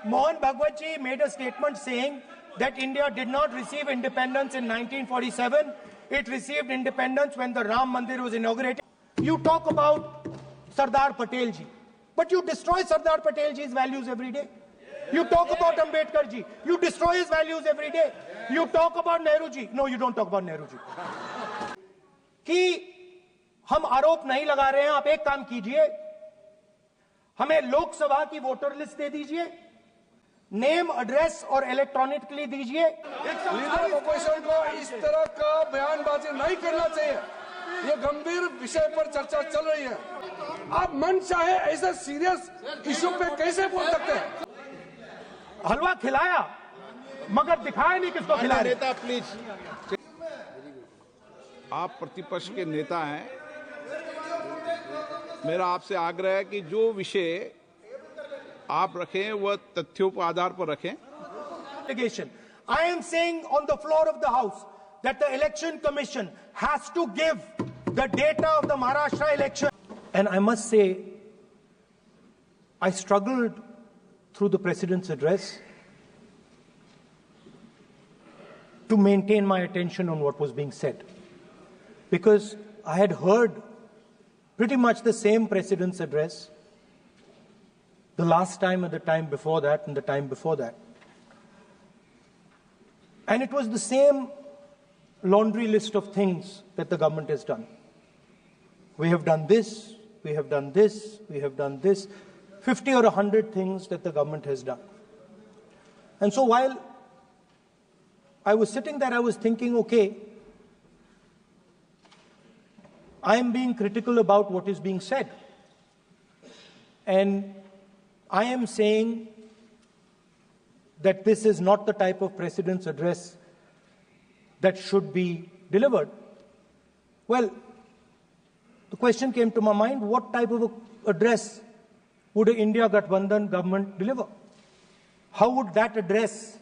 Mohan Bhagwat ji made a statement saying that India did not receive independence in 1947. It received independence when the Ram Mandir was inaugurated. You talk about Sardar Patel ji, but you destroy Sardar Patel ji's values every day. You talk about Ambedkar ji, you destroy his values every day. You talk about Nehru ji. No, you don't talk about Nehru ji. कि हम आरोप नहीं लगा रहे हैं, आप एक काम कीजिए, हमें लोकसभा की वोटर लिस्ट दे दीजिए, नेम एड्रेस और इलेक्ट्रॉनिकली दीजिए। लीडर ऑपोजिशन को इस तरह का बयानबाजी नहीं करना चाहिए। ये गंभीर विषय पर चर्चा चल रही है, आप मन चाहे ऐसे सीरियस इशू पे कैसे बोल सकते हैं? हलवा खिलाया मगर दिखाया नहीं किसको खिलाया। नेता प्लीज, आप प्रतिपक्ष के नेता हैं, मेरा आपसे आग्रह है कि जो विषय आप रखें वह तथ्यों के आधार पर रखें। I am saying on the floor of the House that the Election Commission has to give the data of the Maharashtra election. And I must say, I struggled through the President's address to maintain my attention on what was being said, because I had heard pretty much the same President's address the last time and the time before that and the time before that. And it was the same laundry list of things that the government has done. We have done this, we have done this, we have done this, 50 or 100 things that the government has done. And so while I was sitting there, I was thinking, okay, I am being critical about what is being said. And I am saying that this is not the type of President's address that should be delivered. Well, the question came to my mind, what type of address would an India Gathbandhan government deliver? How would that address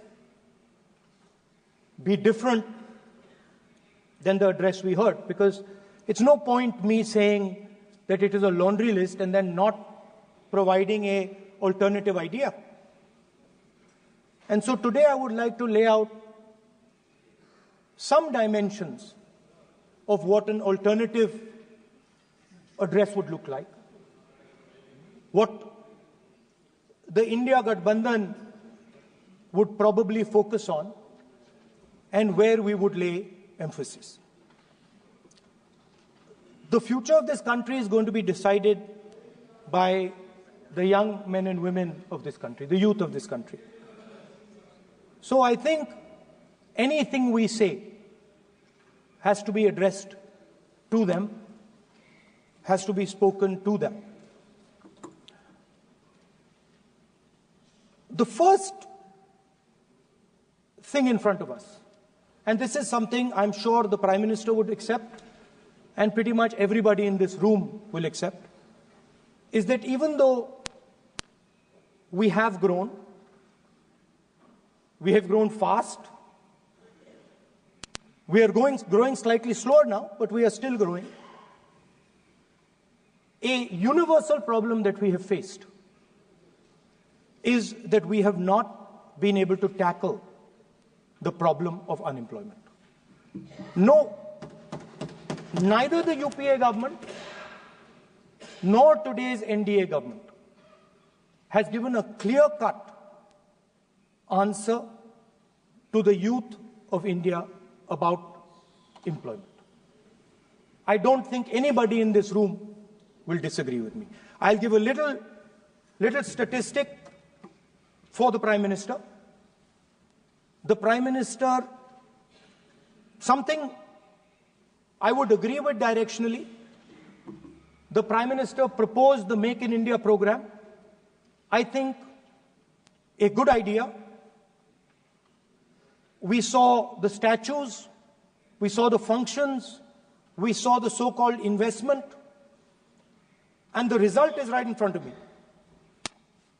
be different than the address we heard? Because it's no point me saying that it is a laundry list and then not providing an alternative idea. And so today I would like to lay out some dimensions of what an alternative address would look like, what the India Gathbandhan would probably focus on, and where we would lay emphasis. The future of this country is going to be decided by the young men and women of this country, the youth of this country. So I think anything we say has to be addressed to them, has to be spoken to them. The first thing in front of us, and this is something I'm sure the Prime Minister would accept, and pretty much everybody in this room will accept, is that even though we have grown fast, we are growing slightly slower now, but we are still growing. A universal problem that we have faced is that we have not been able to tackle the problem of unemployment. No, neither the UPA government nor today's NDA government has given a clear-cut answer to the youth of India about employment. I don't think anybody in this room will disagree with me. I'll give a little statistic for the Prime Minister. The Prime Minister, something I would agree with directionally. The Prime Minister proposed the Make in India program. I think a good idea. We saw the statues, we saw the functions, we saw the so-called investment, and the result is right in front of me.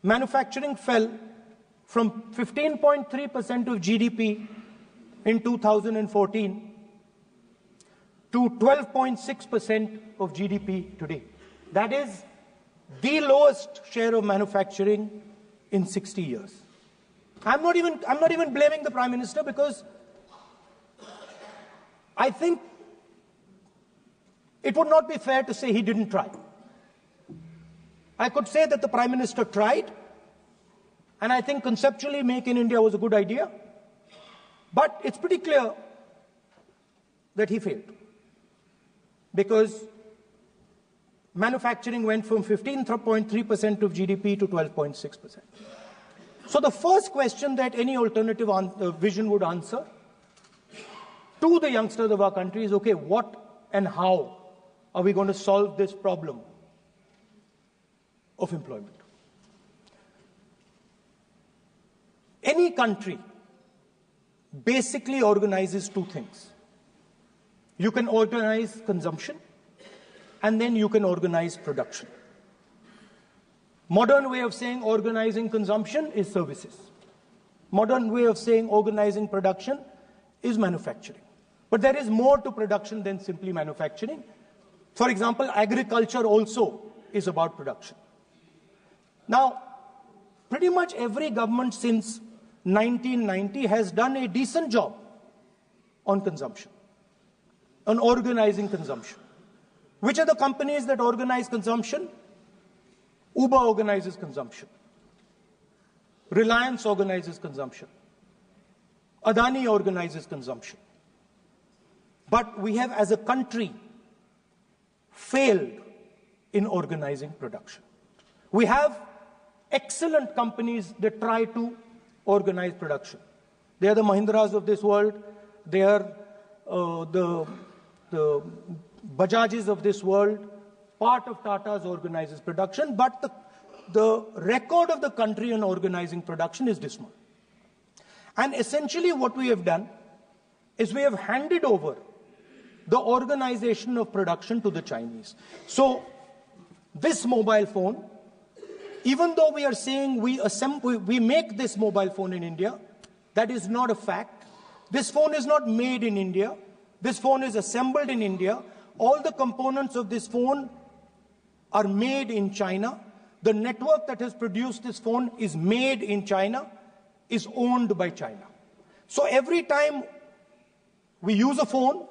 Manufacturing fell from 15.3% of GDP in 2014 to 12.6% of GDP today. That is the lowest share of manufacturing in 60 years. I'm not even blaming the Prime Minister, because I think it would not be fair to say he didn't try. I could say that the Prime Minister tried, and I think conceptually Make in India was a good idea, but it's pretty clear that he failed, because manufacturing went from 15.3% of GDP to 12.6%. So the first question that any alternative vision would answer to the youngsters of our country is, okay, what and how are we going to solve this problem of employment? Any country basically organizes two things. You can organize consumption, and then you can organize production. Modern way of saying organizing consumption is services. Modern way of saying organizing production is manufacturing. But there is more to production than simply manufacturing. For example, agriculture also is about production. Now, pretty much every government since 1990 has done a decent job on consumption, on organizing consumption. Which are the companies that organize consumption? Uber organizes consumption. Reliance organizes consumption. Adani organizes consumption. But we have, as a country, failed in organizing production. We have excellent companies that try to organize production. They are the Mahindras of this world. They are the Bajajs of this world. Part of Tata's organizes production, but the record of the country on organizing production is dismal. And essentially what we have done is we have handed over the organization of production to the Chinese. So this mobile phone, even though we are saying we make this mobile phone in India, that is not a fact. This phone is not made in India. This phone is assembled in India. All the components of this phone are made in China. The network that has produced this phone is made in China, is owned by China. So every time we use a phone,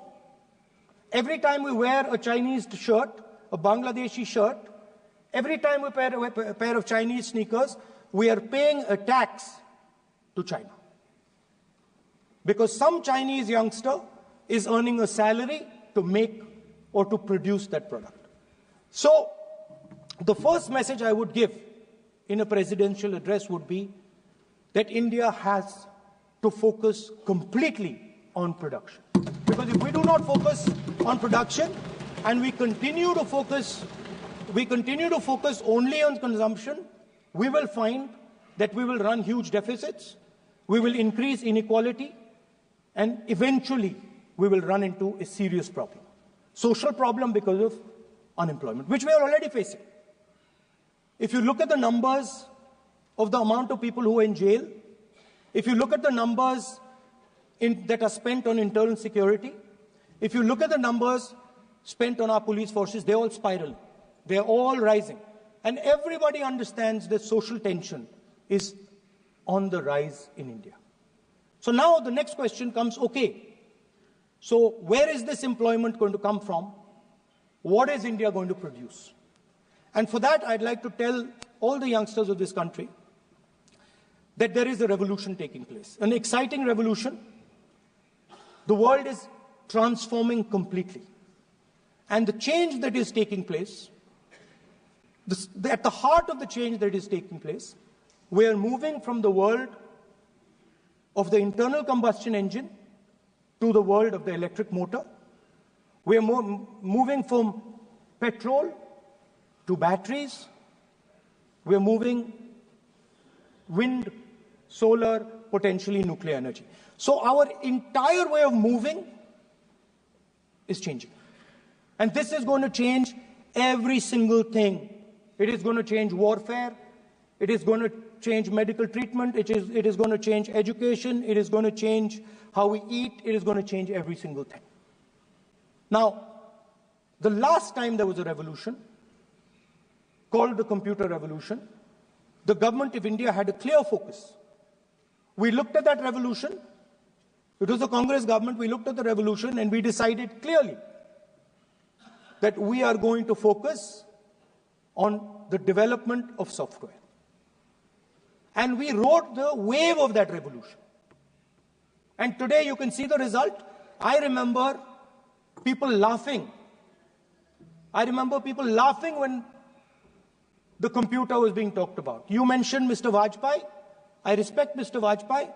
every time we wear a Chinese shirt, a Bangladeshi shirt, every time we wear a pair of Chinese sneakers, we are paying a tax to China. Because some Chinese youngster is earning a salary to make or to produce that product. So the first message I would give in a presidential address would be that India has to focus completely on production. Because if we do not focus on production and we continue to focus only on consumption, we will find that we will run huge deficits, we will increase inequality, and eventually we will run into a serious problem. Social problem because of unemployment, which we are already facing. If you look at the numbers of the amount of people who are in jail, if you look at the numbers that are spent on internal security, if you look at the numbers spent on our police forces, they're all spiraling. They're all rising. And everybody understands that social tension is on the rise in India. So now the next question comes, okay, so where is this employment going to come from? What is India going to produce? And for that, I'd like to tell all the youngsters of this country that there is a revolution taking place, an exciting revolution. The world is transforming completely. And the change that is taking place, at the heart of the change that is taking place, we are moving from the world of the internal combustion engine to the world of the electric motor. We are moving from petrol to batteries. We are moving wind, solar, potentially nuclear energy. So our entire way of moving is changing. And this is going to change every single thing. It is going to change warfare. It is going to change medical treatment. It is going to change education. It is going to change how we eat. It is going to change every single thing. Now, the last time there was a revolution, called the computer revolution, the government of India had a clear focus We looked at that revolution. It was the Congress government. We looked at the revolution and we decided clearly that we are going to focus on the development of software. And we rode the wave of that revolution. And today you can see the result. I remember people laughing. I remember people laughing when the computer was being talked about. You mentioned Mr. Vajpayee. I respect Mr. Vajpayee,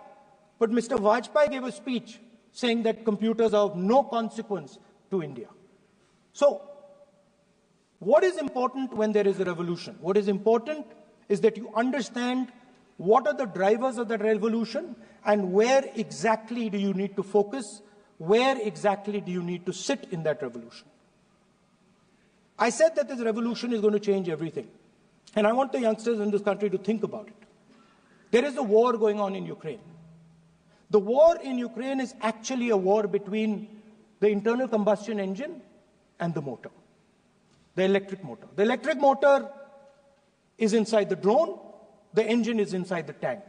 but Mr. Vajpayee gave a speech saying that computers are of no consequence to India. So, what is important when there is a revolution? What is important is that you understand what are the drivers of that revolution and where exactly do you need to focus, where exactly do you need to sit in that revolution. I said that this revolution is going to change everything. And I want the youngsters in this country to think about it. There is a war going on in Ukraine. The war in Ukraine is actually a war between the internal combustion engine and the motor, the electric motor. The electric motor is inside the drone, the engine is inside the tank.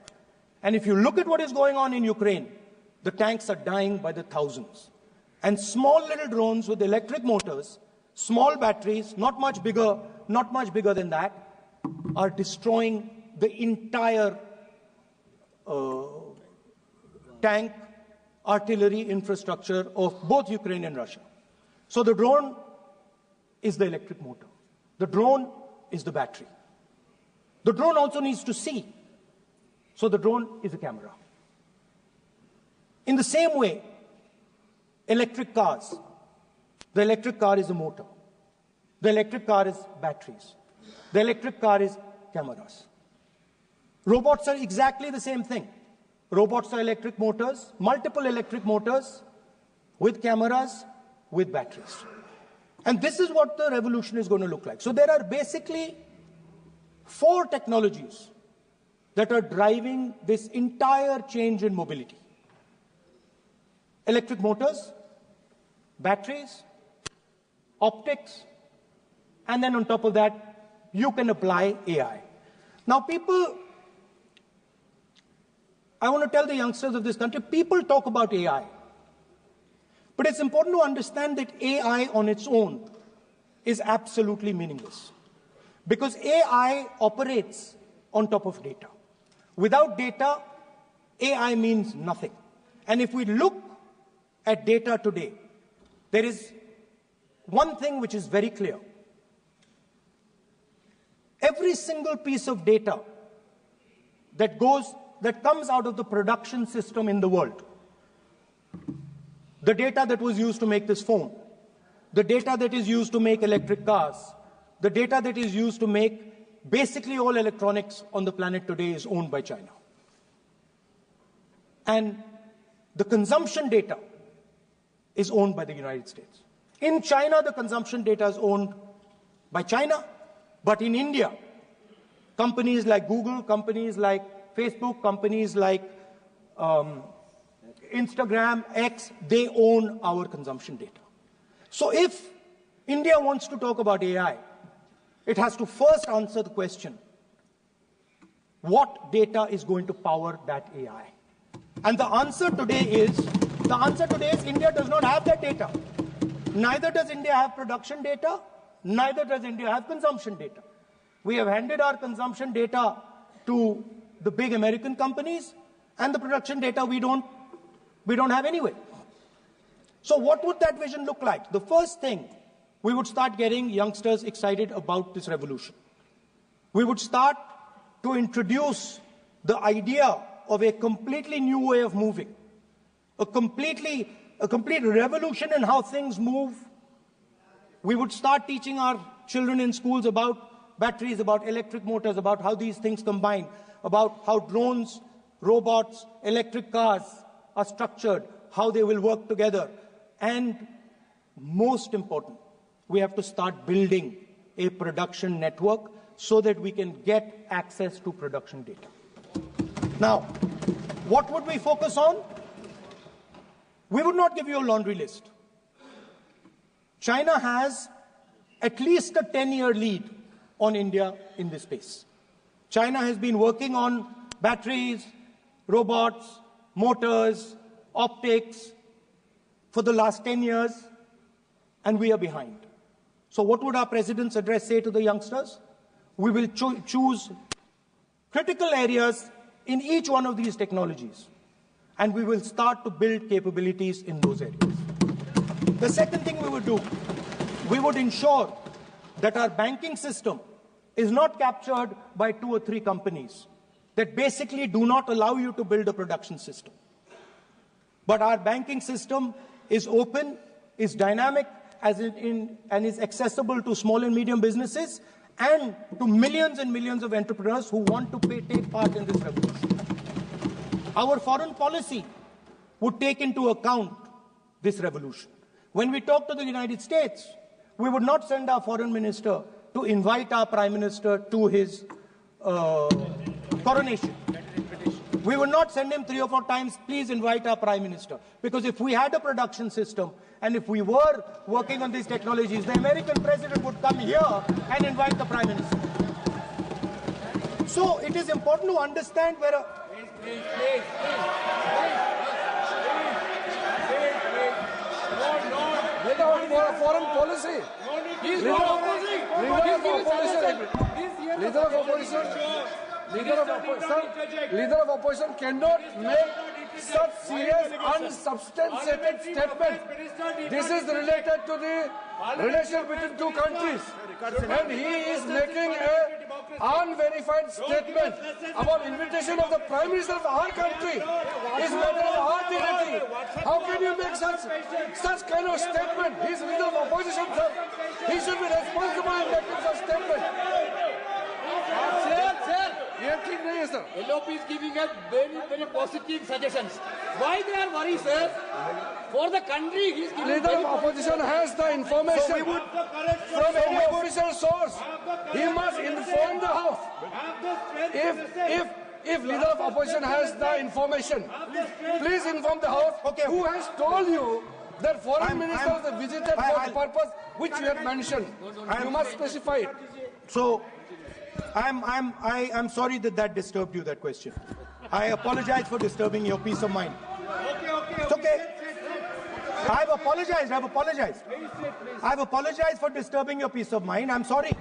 And if you look at what is going on in Ukraine, the tanks are dying by the thousands. And small little drones with electric motors, small batteries, not much bigger than that, are destroying the entire tank artillery infrastructure of both Ukraine and Russia. So the drone is the electric motor. The drone is the battery. The drone also needs to see. So the drone is a camera. In the same way, electric cars. The electric car is a motor. The electric car is batteries. The electric car is cameras. Robots are exactly the same thing. Robots are electric motors, multiple electric motors with cameras, with batteries. And this is what the revolution is going to look like. So there are basically 4 technologies that are driving this entire change in mobility. Electric motors, batteries, optics, and then on top of that, you can apply AI. Now I want to tell the youngsters of this country, people talk about AI. But it's important to understand that AI on its own is absolutely meaningless. Because AI operates on top of data. Without data, AI means nothing. And if we look at data today, there is one thing which is very clear. Every single piece of data that comes out of the production system in the world, the data that was used to make this phone, the data that is used to make electric cars, the data that is used to make basically all electronics on the planet today is owned by China. And the consumption data is owned by the United States. In China, the consumption data is owned by China. But in India, companies like Google, companies like Facebook, companies like Instagram, X, they own our consumption data. So if India wants to talk about AI, it has to first answer the question, what data is going to power that AI? And the answer today is India does not have that data. Neither does India have production data, neither does India have consumption data. We have handed our consumption data to the big American companies, and the production data we don't have anyway. So what would that vision look like? The first thing, we would start getting youngsters excited about this revolution. We would start to introduce the idea of a completely new way of moving, a complete revolution in how things move. We would start teaching our children in schools about batteries, about electric motors, about how these things combine, about how drones, robots, electric cars are structured, how they will work together. And most important, we have to start building a production network so that we can get access to production data. Now, what would we focus on? We would not give you a laundry list. China has at least a 10-year lead on India in this space. China has been working on batteries, robots, motors, optics for the last 10 years, and we are behind. So what would our president's address say to the youngsters? We will choose critical areas in each one of these technologies, and we will start to build capabilities in those areas. The second thing we would do, we would ensure that our banking system is not captured by 2 or 3 companies that basically do not allow you to build a production system. But our banking system is open, is dynamic, and is accessible to small and medium businesses and to millions and millions of entrepreneurs who want to take part in this revolution. Our foreign policy would take into account this revolution. When we talk to the United States, we would not send our foreign minister to invite our prime minister to his coronation. We would not send him 3 or 4 times, please invite our prime minister. Because if we had a production system and if we were working on these technologies, the American president would come here and invite the prime minister. So it is important to understand where foreign policy. Leader of opposition cannot make such serious, unsubstantiated statement. This is related to the relation between 2 countries, and he is making an unverified statement about invitation of the Prime Minister of our country. Is matter of our dignity. How can you make such kind of statement? He is leader of opposition, sir. He should be responsible in making such statement. Sir, LOP is giving us very positive suggestions. Why they are worried, sir? For the country, he is giving. Leader of opposition has the information from any official source. He must inform the House. If leader of opposition has the information, please inform the House. Who has told you that foreign ministers visited for the purpose which you have mentioned? You must specify it. So, I'm sorry that disturbed you, that question. I apologize for disturbing your peace of mind. It's okay. I've apologized. I've apologized for disturbing your peace of mind. I'm sorry.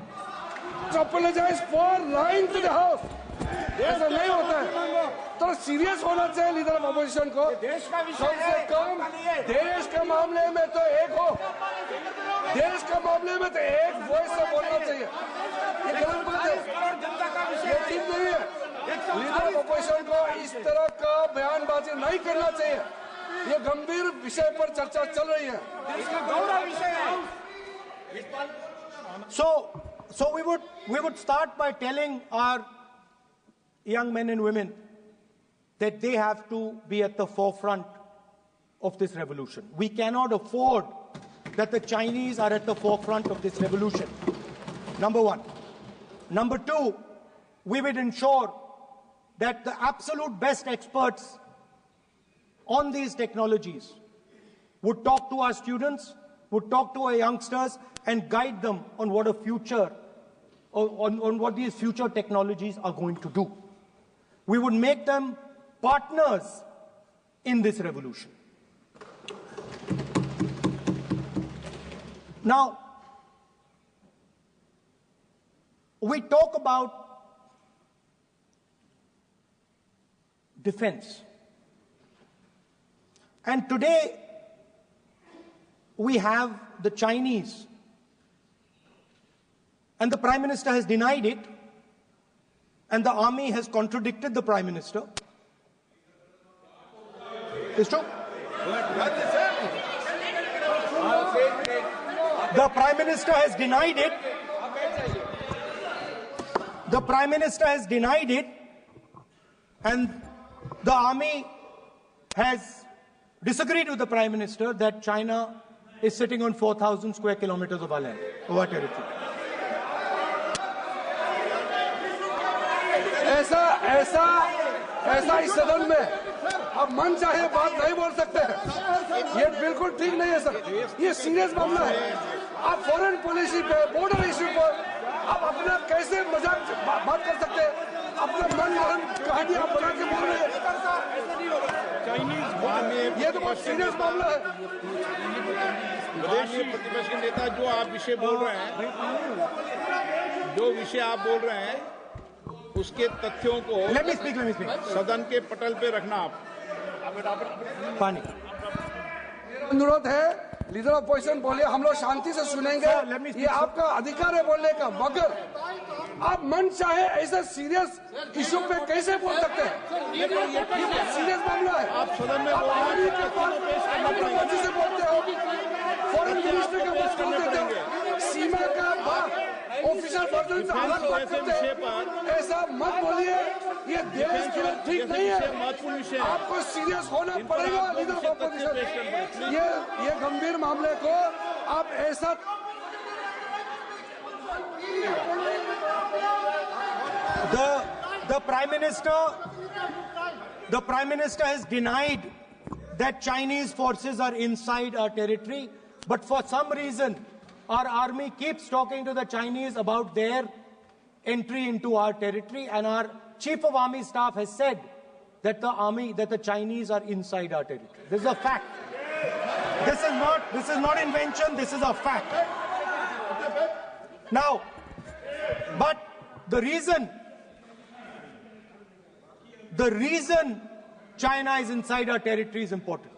Apologize for lying to the House. ऐसा नहीं होता है. तो serious होना चाहिए leader of opposition को. कम से कम देश के मामले में तो एक हो. देश के मामले में तो एक वॉइस से बोलना चाहिए. ये गलत बात है. ये ठीक नहीं है. लीडर ऑफ अपोजिशन को इस तरह का बयानबाजी नहीं करना चाहिए. ये गंभीर विषय पर चर्चा चल रही है. इसका गौरव विषय है. So we would start by telling our young men and women that they have to be at the forefront of this revolution. We cannot afford that the Chinese are at the forefront of this revolution. Number 1. Number 2, we would ensure that the absolute best experts on these technologies would talk to our students, would talk to our youngsters and guide them on what a future, on what these future technologies are going to do. We would make them partners in this revolution. Now, we talk about defense. And today, we have the Chinese. And the Prime Minister has denied it. And the army has contradicted the Prime Minister. It's true. The Prime Minister has denied it. The Prime Minister has denied it. And the army has disagreed with the Prime Minister that China is sitting on 4,000 square kilometers of our land, of our territory. ऐसा इस सदन में अब मन चाहे बात नहीं बोल सकते हैं. ये बिल्कुल ठीक नहीं है सर. ये सीरियस मामला है. आप फॉरेन पॉलिसी पे, बॉर्डर इश्यू पर आप अपना कैसे मजाक बात कर सकते हैं? अपना मन कहानी आप बना के बोल रहे हैं. बहुत सीरियस मामला है। माननीय प्रतिपक्ष के नेता, जो आप विषय बोल रहे हैं, उसके तथ्यों को Let me speak. सदन के पटल पे रखना। आप पानी। अनुरोध है, लीडर ऑफ अपोजिशन बोलिए, हम लोग शांति से सुनेंगे। ये आपका अधिकार है बोलने का, मगर आप मन चाहे ऐसे सीरियस इशू पे कैसे बोल सकते हैं? ये बहुत सीरियस मामला है। आप सदन में बोल रहे हैं, मर्जी से बोलते हो, फॉरेन मिनिस्टर का बात बोल देते हो, सीमा का बात ऑफिशियल पर्सन से अलग बात करते हो, ऐसा मत बोलिए। ये देश के लिए ठीक नहीं है। आपको सीरियस होना पड़ेगा लीडर ऑफ अपोजिशन। ये गंभीर मामले को आप ऐसा The Prime Minister has denied that Chinese forces are inside our territory, but for some reason our army keeps talking to the Chinese about their entry into our territory, and our Chief of Army Staff has said that the Chinese are inside our territory. This is a fact. This is not invention, this is a fact. Now, but the reason China is inside our territory is important.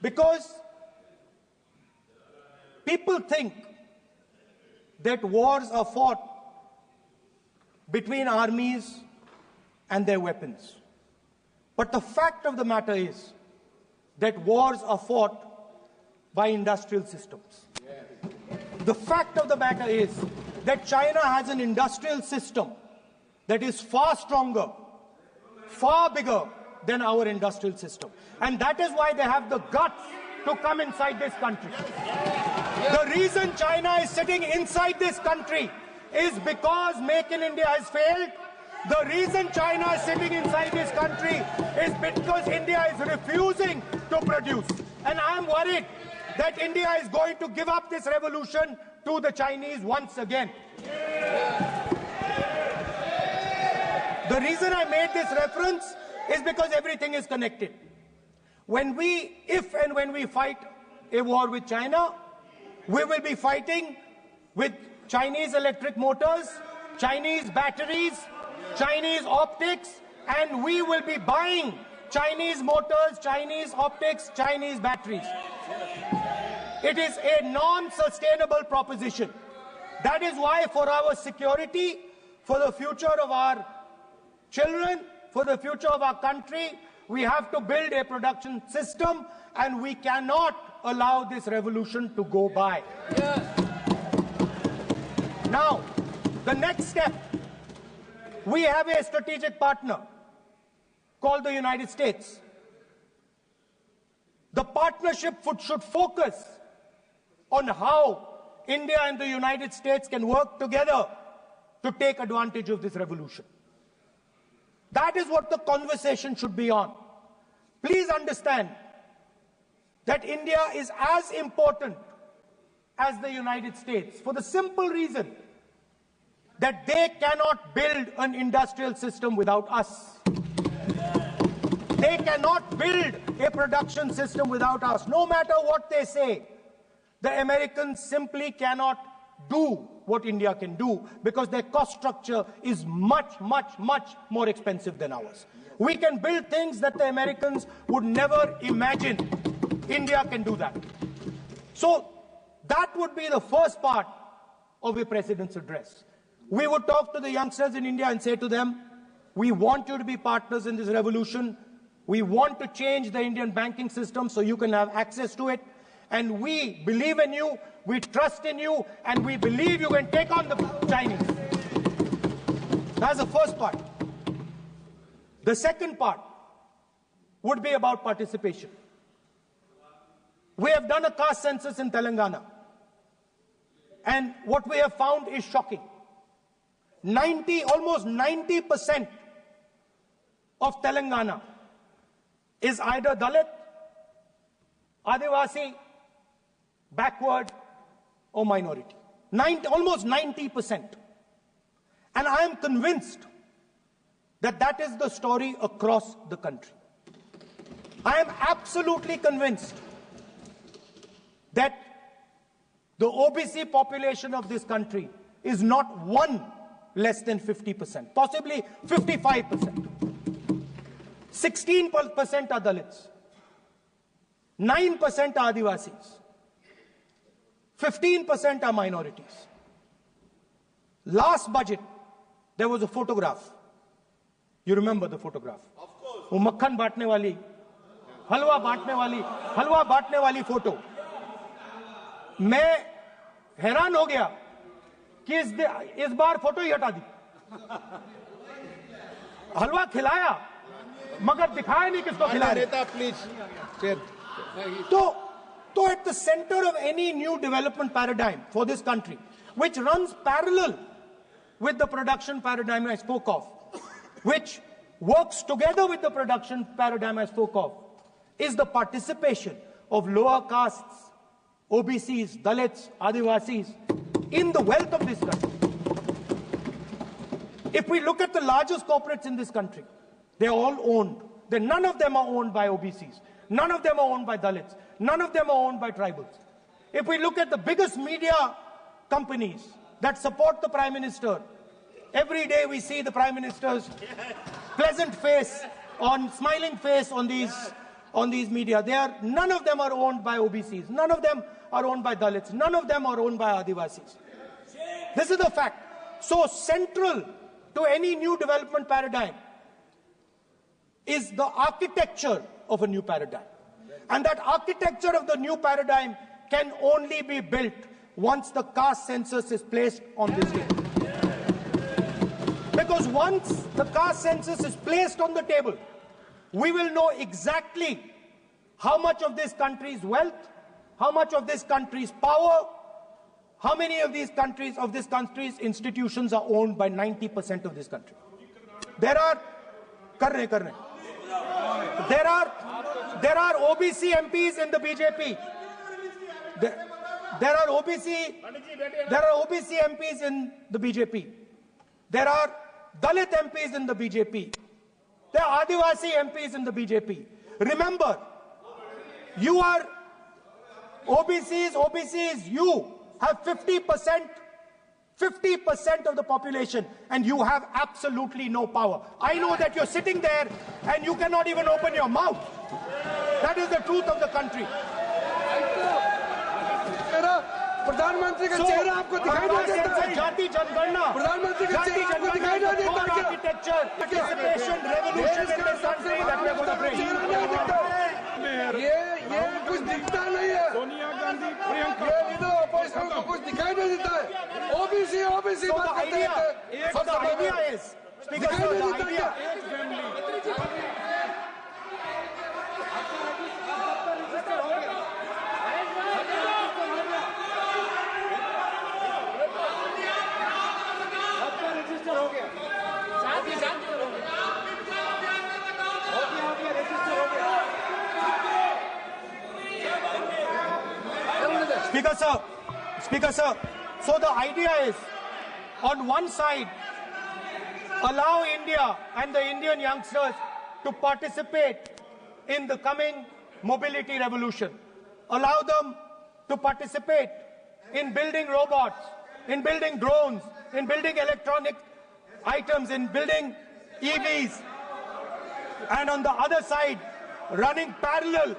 Because people think that wars are fought between armies and their weapons. But the fact of the matter is that wars are fought by industrial systems. The fact of the matter is that China has an industrial system that is far stronger, far bigger than our industrial system. And that is why they have the guts to come inside this country. The reason China is sitting inside this country is because Make in India has failed. The reason China is sitting inside this country is because India is refusing to produce. And I am worried that India is going to give up this revolution to the Chinese once again. The reason I made this reference is because everything is connected. If and when we fight a war with China, we will be fighting with Chinese electric motors, Chinese batteries, Chinese optics, and we will be buying Chinese motors, Chinese optics, Chinese batteries. It is a non-sustainable proposition. That is why, for our security, for the future of our children, for the future of our country, we have to build a production system, and we cannot allow this revolution to go by. Now, the next step, we have a strategic partner called the United States. The partnership should focus on how India and the United States can work together to take advantage of this revolution. That is what the conversation should be on. Please understand that India is as important as the United States for the simple reason that they cannot build an industrial system without us. They cannot build a production system without us. No matter what they say, the Americans simply cannot do what India can do because their cost structure is much, much, much more expensive than ours. We can build things that the Americans would never imagine. India can do that. So that would be the first part of a president's address. We would talk to the youngsters in India and say to them, we want you to be partners in this revolution. We want to change the Indian banking system so you can have access to it. And we believe in you, we trust in you, and we believe you can take on the Chinese. That's the first part. The second part would be about participation. We have done a caste census in Telangana, and what we have found is shocking. Almost 90% of Telangana is either Dalit, Adivasi, backward, or minority. Almost 90%. And I am convinced that that is the story across the country. I am absolutely convinced that the OBC population of this country is not one less than 50%, possibly 55%. 16% are Dalits, 9% are Adivasis, 15% are minorities. Last budget, there was a photograph. You remember the photograph? Of course. वो मक्खन बांटने वाली, हलवा बांटने वाली photo. मैं हैरान हो गया कि इस बार फोटो ही हटा दी. हलवा खिलाया मगर दिखाया नहीं किसको खिला रहे. प्लीज. तो at the center of any new development paradigm for this country, which runs parallel with the production paradigm I spoke of, which works together with the production paradigm I spoke of, is the participation of lower castes, OBCs, Dalits, Adivasis in the wealth of this country. If we look at the largest corporates in this country, they're all owned. None of them are owned by OBCs. None of them are owned by Dalits. None of them are owned by tribals. If we look at the biggest media companies that support the Prime Minister, every day we see the Prime Minister's pleasant face, smiling face on these media. None of them are owned by OBCs. None of them are owned by Dalits. None of them are owned by Adivasis. This is the fact. So central to any new development paradigm is the architecture of a new paradigm. And that architecture of the new paradigm can only be built once the caste census is placed on this table. Because once the caste census is placed on the table, we will know exactly how much of this country's wealth, how much of this country's power, how many of this country's institutions are owned by 90% of this country. There are OBC MPs in the BJP. There are OBC MPs in the BJP. There are Dalit MPs in the BJP. There are Adivasi MPs in the BJP. Remember, you are OBCs, you have 50% of the population, and you have absolutely no power. I know that you're sitting there and you cannot even open your mouth. That is the truth of the country. प्रधानमंत्री का चेहरा आपको दिखाई नहीं देता है. जाति जनगणना, प्रधानमंत्री का चेहरा आपको दिखाई नहीं देता है. Architecture, participation, revolution in this country that we are going to bring. ये कुछ दिखता नहीं है. सोनिया गांधी, प्रियंका, ये लीडर ऑपोजिशन को कुछ दिखाई नहीं देता है. ओबीसी बात करते हैं. So the idea is, Speaker sir, the idea. Speaker sir, so the idea is, on one side, allow India and the Indian youngsters to participate in the coming mobility revolution. Allow them to participate in building robots, in building drones, in building electronic items, in building EVs. And on the other side, running parallel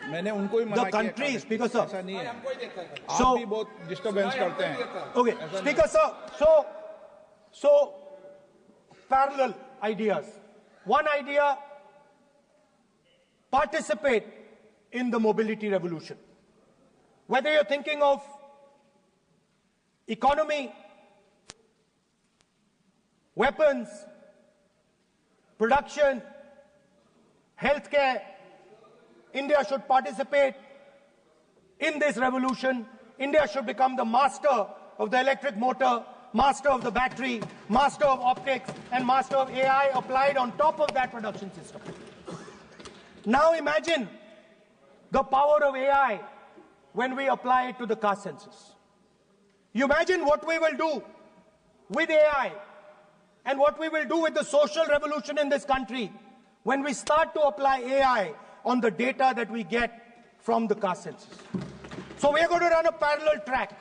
मैंने उनको ही मना the country, Speaker sir. ऐसा नहीं है. आप भी बहुत disturbance करते हैं. Okay, Speaker sir. So parallel ideas. One idea: participate in the mobility revolution. Whether you're thinking of economy, weapons, production, healthcare, India should participate in this revolution. India should become the master of the electric motor, master of the battery, master of optics, and master of AI applied on top of that production system. Now imagine the power of AI when we apply it to the caste census. You imagine what we will do with AI and what we will do with the social revolution in this country when we start to apply AI on the data that we get from the caste census. So we are going to run a parallel track.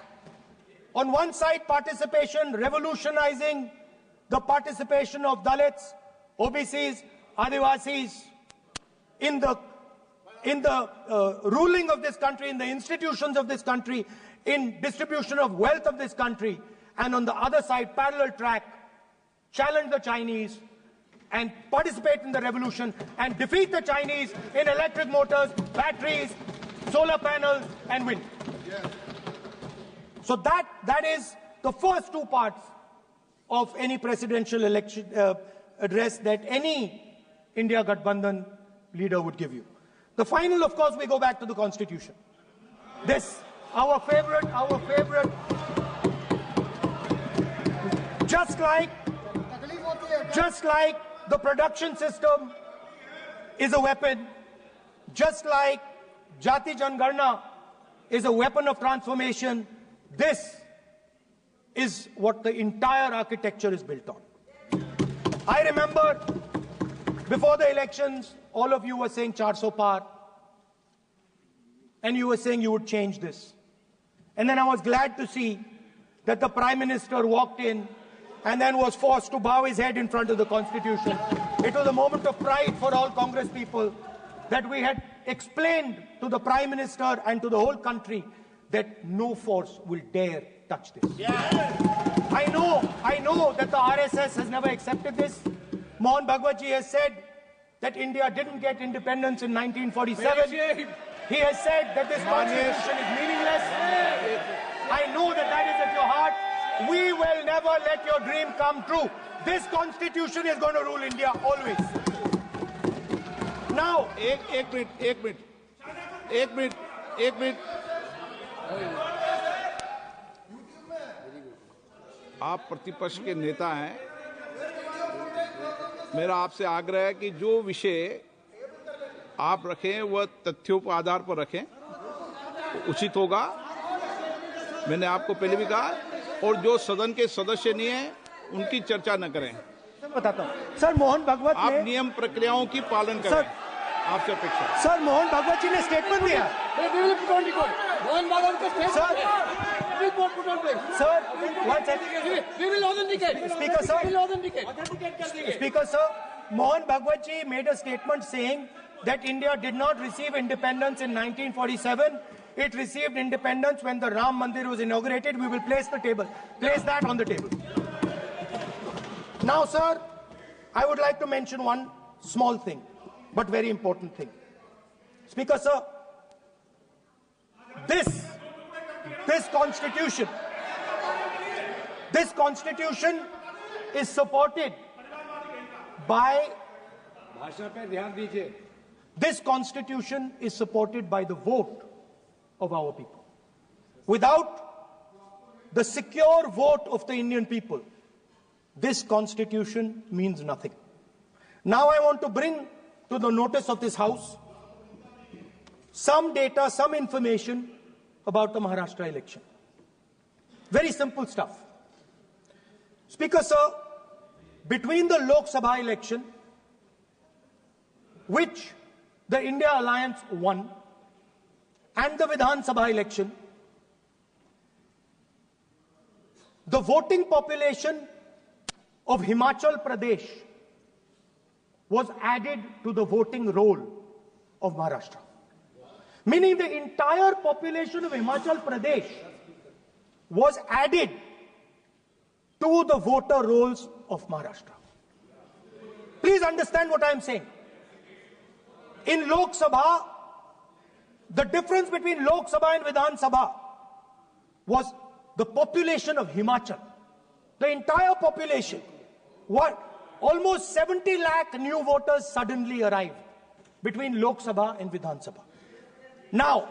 On one side, participation, revolutionizing the participation of Dalits, OBCs, Adivasis in the ruling of this country, in the institutions of this country, in distribution of wealth of this country. And on the other side, parallel track, challenge the Chinese and participate in the revolution and defeat the Chinese in electric motors, batteries, solar panels, and wind. So that is the first two parts of any presidential election address that any India Gathbandhan leader would give you. The final, of course, we go back to the Constitution. This, our favorite, just like the production system is a weapon, just like Jati Jangarna is a weapon of transformation, this is what the entire architecture is built on. I remember before the elections, all of you were saying 400 par, and you were saying you would change this. And then I was glad to see that the Prime Minister walked in and then was forced to bow his head in front of the Constitution. It was a moment of pride for all Congress people that we had explained to the Prime Minister and to the whole country that no force will dare touch this. I know that the RSS has never accepted this. Mohan Bhagwatji has said that India didn't get independence in 1947. He has said that this constitution is meaningless. I know that that is at your heart. We will never let your dream come true. This constitution is going to rule India always. Now, एक minute आप प्रतिपक्ष के नेता हैं, मेरा आपसे आग्रह है कि जो विषय आप रखें वह तथ्यों के आधार पर रखें, उचित होगा। मैंने आपको पहले भी कहा, और जो सदन के सदस्य नहीं हैं उनकी चर्चा न करें। बताता हूं सर, मोहन भागवत आप नियम प्रक्रियाओं की पालन करें, आपसे अपेक्षा। सर, मोहन भागवत जी ने स्टेटमेंट दिया। मोहन भागवत का statement Sir, one second. We will authenticate. Speaker, sir. We will authenticate. Speaker, sir, Mohan Bhagwatji made a statement saying that India did not receive independence in 1947. It received independence when the Ram Mandir was inaugurated. We will place that on the table. Now, sir, I would like to mention one small thing, but very important thing. Speaker, sir, this constitution is supported by this constitution is supported by the vote of our people. Without the secure vote of the Indian people, this constitution means nothing. Now I want to bring to the notice of this House some data, some information about the Maharashtra election. Very simple stuff. Speaker, sir, between the Lok Sabha election, which the India Alliance won, and the Vidhan Sabha election, the voting population of Himachal Pradesh was added to the voting roll of Maharashtra. Meaning the entire population of Himachal Pradesh was added to the voter rolls of Maharashtra. Please understand what I am saying. In Lok Sabha, the difference between Lok Sabha and Vidhan Sabha was the population of Himachal. The entire population. What? Almost 70 lakh new voters suddenly arrived between Lok Sabha and Vidhan Sabha. Now,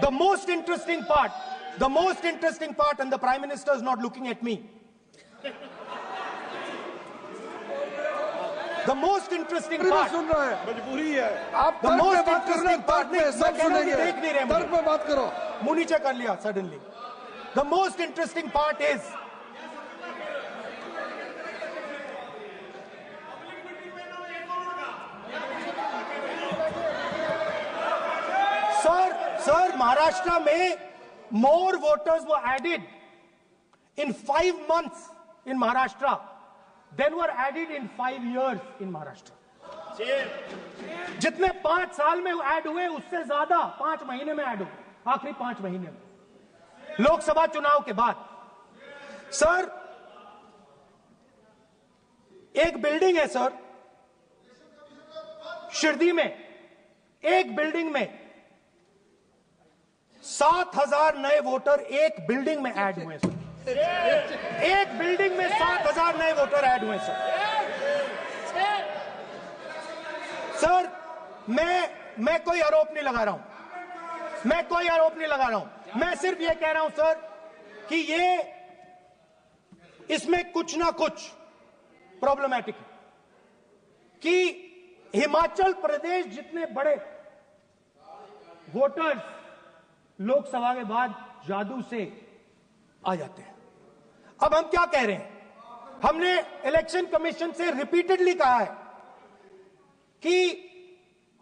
the most interesting part, the most interesting part, and the Prime Minister is not looking at me. The most interesting part. सुन रहा है, मजबूरी है। आप The तर्क most पे बात कर रहे हैं, interesting part. तर्क पे सब सुनेंगे, देख नहीं रहे तर्क पे बात करो। मुंह नीचे कर लिया suddenly. The most interesting part is Sir, Maharashtra में more voters were added in 5 months in Maharashtra than were added in 5 years in Maharashtra. जितने 5 साल में ऐड हुए उससे ज्यादा 5 महीने में ऐड हुए, आखिरी 5 महीने में लोकसभा चुनाव के बाद। सर, एक बिल्डिंग है सर शिरडी में, एक बिल्डिंग में 7,000 नए वोटर एक बिल्डिंग में ऐड हुए सर। एक बिल्डिंग में 7,000 नए वोटर ऐड हुए सर। सर, मैं कोई आरोप नहीं लगा रहा हूं, मैं कोई आरोप नहीं लगा रहा हूं, मैं सिर्फ ये कह रहा हूं सर कि इसमें कुछ ना कुछ प्रॉब्लमैटिक है कि हिमाचल प्रदेश जितने बड़े वोटर्स लोकसभा के बाद जादू से आ जाते हैं। अब हम क्या कह रहे हैं, हमने इलेक्शन कमीशन से रिपीटेडली कहा है कि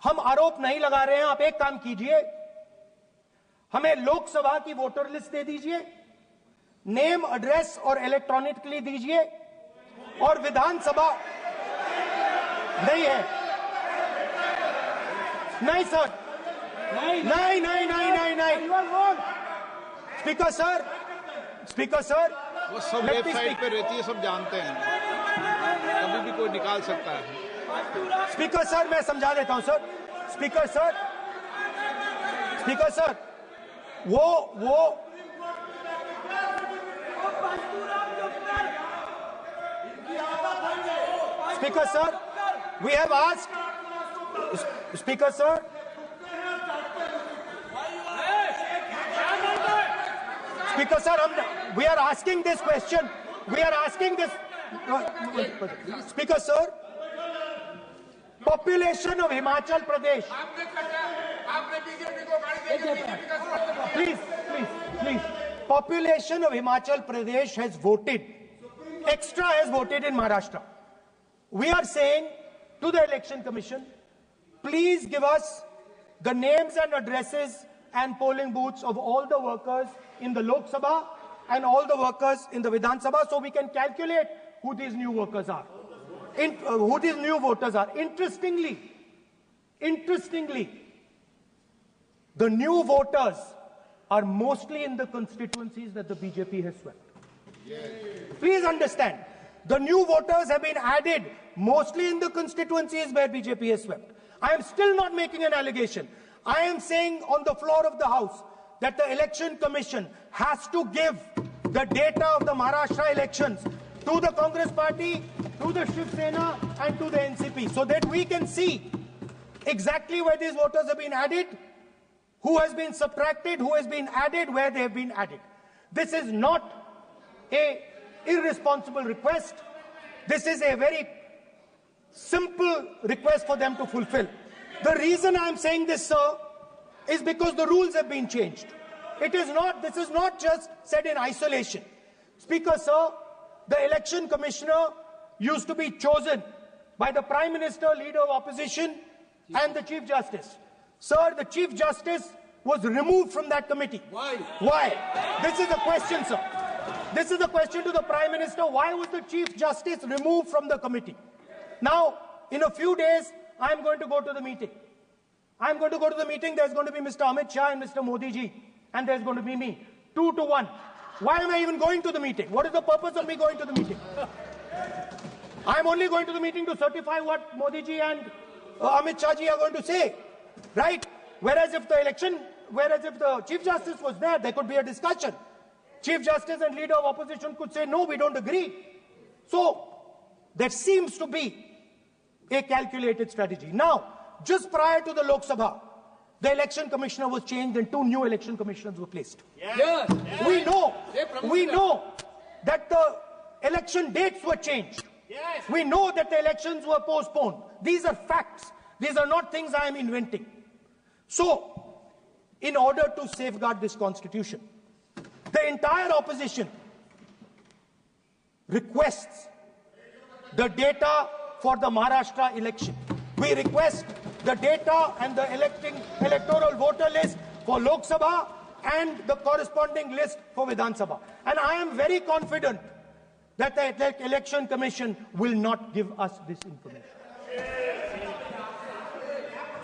हम आरोप नहीं लगा रहे हैं, आप एक काम कीजिए, हमें लोकसभा की वोटर लिस्ट दे दीजिए, नेम, एड्रेस और इलेक्ट्रॉनिकली दीजिए, और विधानसभा नहीं है। नहीं सर, नहीं नहीं नहीं नहीं नहीं नहीं स्पीकर सर वो सब वेबसाइट पे रहती है, सब जानते हैं, कभी भी कोई निकाल सकता है। स्पीकर सर, मैं समझा देता हूं सर। स्पीकर सर, वो speaker sir, we have asked, speaker sir, Speaker sir, we are asking this question. We are asking this. Speaker sir, population of Himachal Pradesh. Please. Population of Himachal Pradesh has voted. Extra has voted in Maharashtra. We are saying to the Election Commission, please give us the names and addresses and polling booths of all the workers in the Lok Sabha and all the workers in the Vidhan Sabha, so we can calculate who these new workers are, who these new voters are. Interestingly, the new voters are mostly in the constituencies that the BJP has swept. Please understand, the new voters have been added mostly in the constituencies where BJP has swept. I am still not making an allegation. I am saying on the floor of the House that the Election Commission has to give the data of the Maharashtra elections to the Congress Party, to the Shiv Sena and to the NCP, so that we can see exactly where these voters have been added, who has been subtracted, who has been added, where they have been added. This is not an irresponsible request. This is a very simple request for them to fulfill. The reason I am saying this, sir, is because the rules have been changed. This is not just said in isolation. Speaker, sir, the election commissioner used to be chosen by the Prime Minister, Leader of Opposition, and the Chief Justice. Sir, the Chief Justice was removed from that committee. Why? Why? This is the question, sir. This is the question to the Prime Minister. Why was the Chief Justice removed from the committee? Now, in a few days, I'm going to go to the meeting. I'm going to go to the meeting. There's going to be Mr. Amit Shah and Mr. Modi ji. And there's going to be me. 2 to 1. Why am I even going to the meeting? What is the purpose of me going to the meeting? I'm only going to the meeting to certify what Modi ji and Amit Shah ji are going to say. Right? Whereas if the Chief Justice was there could be a discussion. Chief Justice and Leader of Opposition could say, no, we don't agree. So, there seems to be a calculated strategy. Now, just prior to the Lok Sabha, the election commissioner was changed and 2 new election commissioners were placed. Yes. We know They that the election dates were changed. Yes. We know that the elections were postponed. These are facts. These are not things I am inventing. So, in order to safeguard this constitution, the entire opposition requests the data for the Maharashtra election. We request the data and the electoral voter list for Lok Sabha and the corresponding list for Vidhan Sabha. And I am very confident that the Election Commission will not give us this information.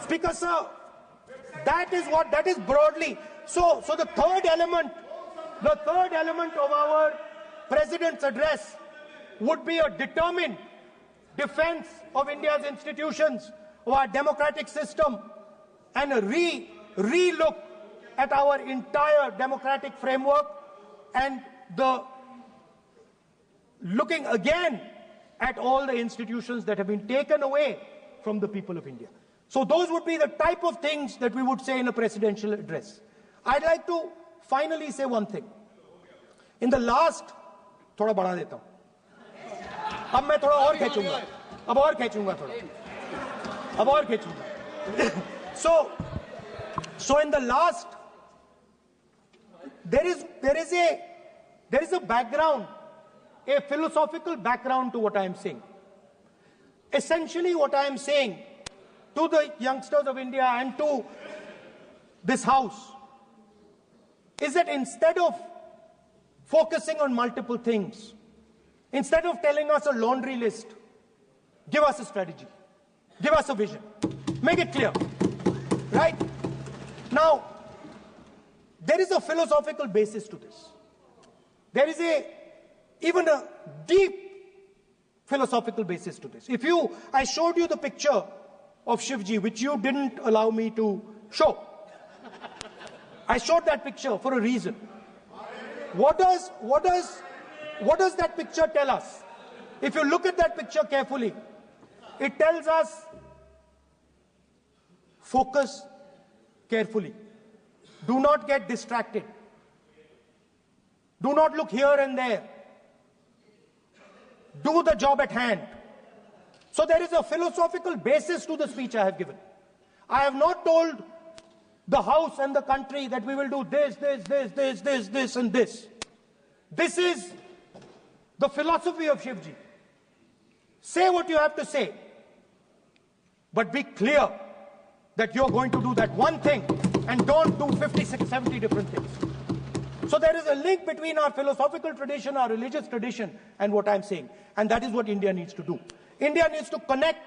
Speaker, sir, that is broadly. So the third element of our President's address would be a determined defense of India's institutions, of our democratic system, and a re-look at our entire democratic framework, and the looking again at all the institutions that have been taken away from the people of India. So those would be the type of things that we would say in a presidential address. I'd like to finally say one thing. In the last, थोड़ा बढ़ा देता हूँ. अब मैं थोड़ा और खींचूंगा. अब और खींचूंगा थोड़ा. अब और खींचूंगा. So in the last, there is a background, a philosophical background to what I am saying. Essentially, what I am saying to the youngsters of India and to this House is that instead of focusing on multiple things, instead of telling us a laundry list, give us a strategy, give us a vision, make it clear, right? Now, there is a philosophical basis to this. There is even a deep philosophical basis to this. I showed you the picture of Shivji, which you didn't allow me to show. I showed that picture for a reason. What does that picture tell us? If you look at that picture carefully, it tells us focus carefully. Do not get distracted. Do not look here and there. Do the job at hand. So there is a philosophical basis to the speech I have given. I have not told the House and the country that we will do this, and this. This is the philosophy of Shivji. Say what you have to say, but be clear that you're going to do that one thing and don't do 50, 60, 70 different things. So there is a link between our philosophical tradition, our religious tradition, and what I'm saying. And that is what India needs to do. India needs to connect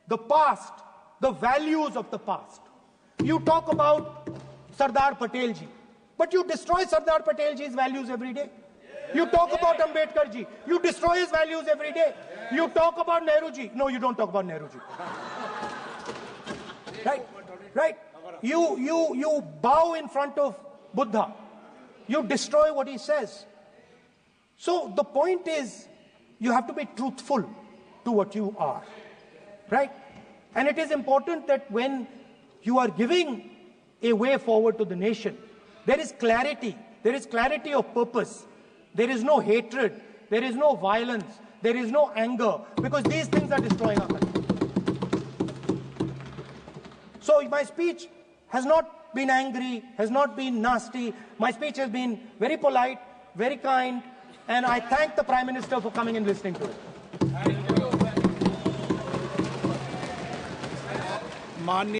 the past, the values of the past. You talk about Sardar Patel ji, but you destroy Sardar Patel ji's values every day. You talk about Ambedkar ji, you destroy his values every day. You talk about Nehru ji. No, you don't talk about Nehru ji. Right? You bow in front of Buddha. You destroy what he says. So the point is, you have to be truthful to what you are. Right? And it is important that when you are giving a way forward to the nation, there is clarity. There is clarity of purpose. There is no hatred. There is no violence. There is no anger. Because these things are destroying our country. So my speech has not been angry, has not been nasty. My speech has been very polite, very kind. And I thank the Prime Minister for coming and listening to it. माननीय